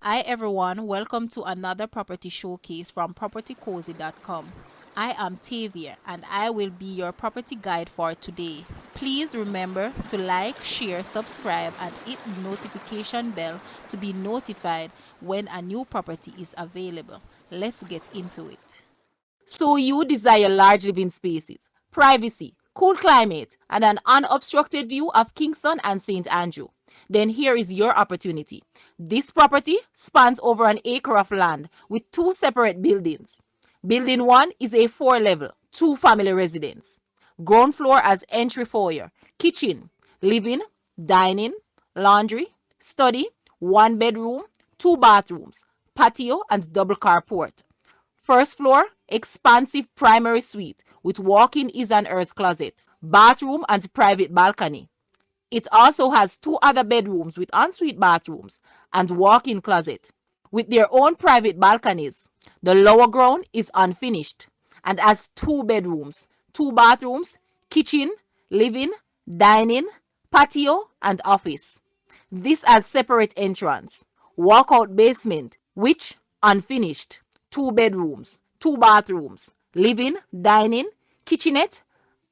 Hi everyone, welcome to another property showcase from propertycozy.com. I am Tavia and I will be your property guide for today. Please remember to like, share, subscribe and hit the notification bell to be notified when a new property is available. Let's get into it. So you desire large living spaces, privacy, cool climate, and an unobstructed view of Kingston and St. Andrew. Then here is your opportunity. This property spans over an acre of land with two separate buildings. Building 1 is a 4-level, 2-family residence. Ground floor has entry foyer, kitchen, living, dining, laundry, study, 1 bedroom, 2 bathrooms, patio, and double carport. First floor, expansive primary suite with walk-in is and earth closet, bathroom and private balcony. It also has 2 other bedrooms with ensuite bathrooms and walk-in closet with their own private balconies. The lower ground is unfinished and has 2 bedrooms, 2 bathrooms, kitchen, living, dining, patio, and office. This has separate entrance, walkout basement, which unfinished, 2 bedrooms, 2 bathrooms, living, dining, kitchenette,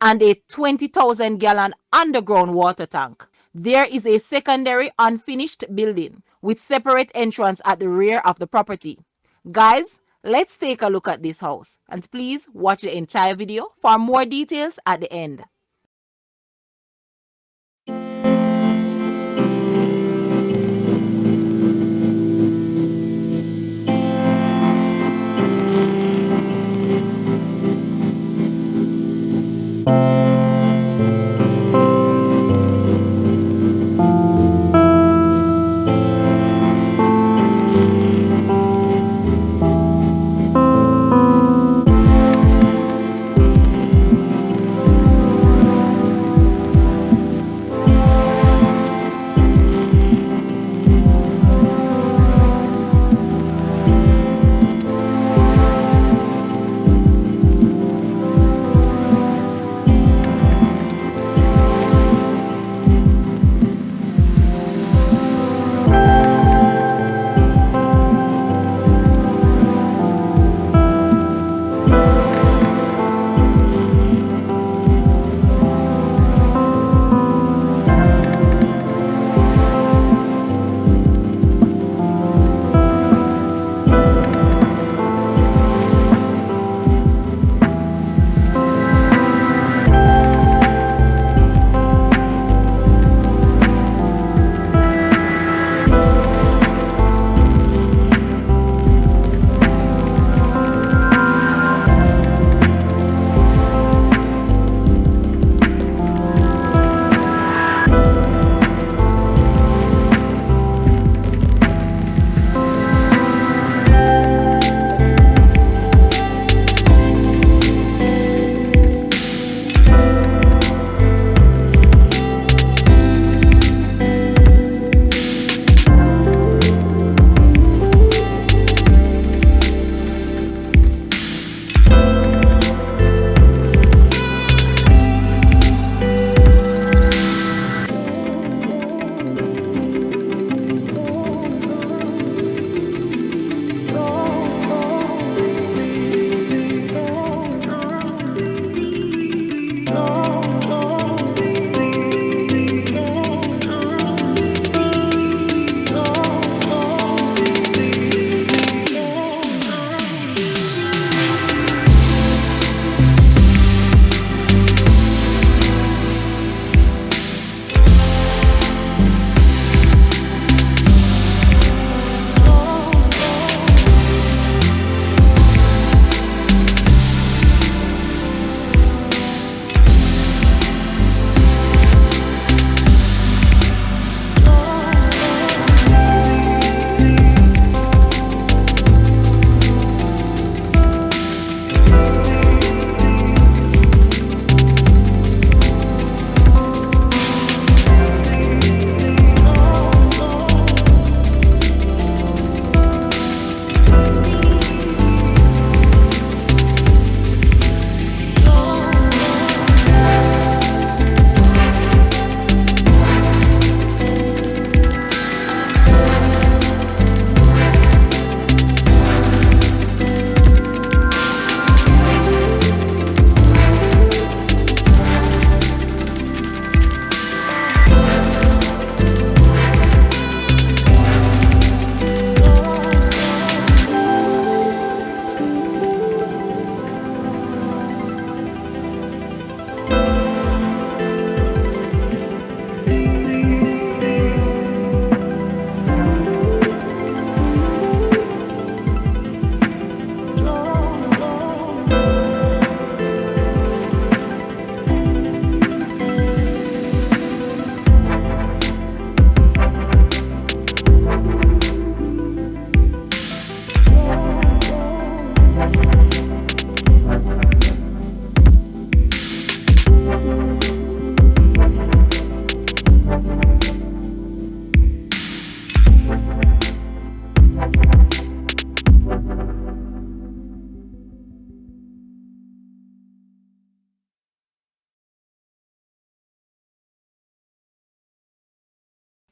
and a 20,000 gallon underground water tank. There is a secondary unfinished building with separate entrance at the rear of the property. Guys, let's take a look at this house and please watch the entire video for more details at the end.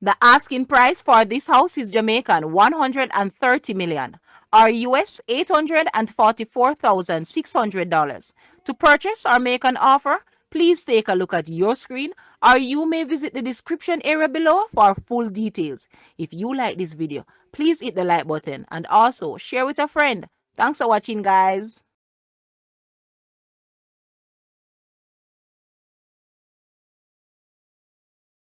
The asking price for this house is Jamaican 130 million or US $844,600. To purchase or make an offer, please take a look at your screen or you may visit the description area below for full details. If you like this video, please hit the like button and also share with a friend. Thanks for watching, guys.